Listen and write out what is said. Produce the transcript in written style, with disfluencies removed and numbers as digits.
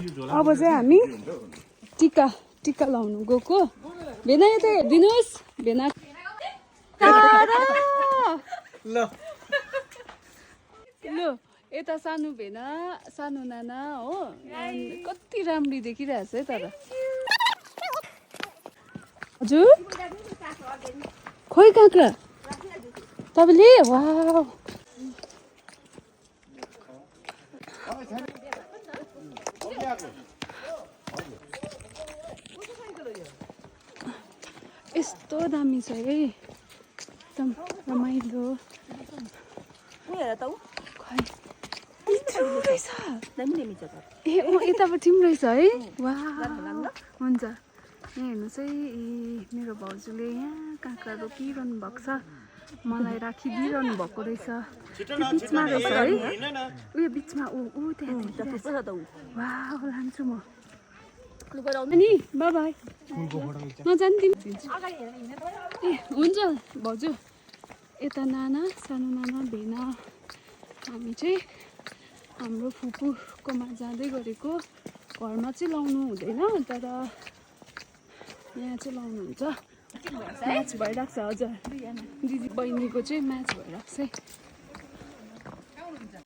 अब चाहिँ हामी टिका लाउनु गएको भेना यता हेरिदिनुहोस् भेना ल यता सानो भेना सानो नाना हो कति राम्ररी देखिरहेछ है तर हजुर खोइ काँक्रा तपाईँले वाउ यस्तो दामी छ है एकदम रमाइलो ए यतापट्टि पनि रहेछ है वा हुन्छ यहाँ हेर्नुहोस् है मेरो भाउजूले यहाँ काँक्रा रोपिरहनु भएको छ मलाई राखिदिइरहनु भएको रहेछ त्यो बिचमा रहेछ है उयो बिचमा ऊ त्यहाँ वा लान्छु म अनि बाई बाई नजानिदिन्छु ए हुन्छ भाउजू यता नाना सानो नाना भेना हामी चाहिँ हाम्रो फुपूकोमा जाँदै गरेको घरमा चाहिँ लाउनु हुँदैन तर यहाँ चाहिँ लाउनुहुन्छ म्याच भइरहेको छ हजुर दिदी बहिनीको चाहिँ म्याच भइरहेको छ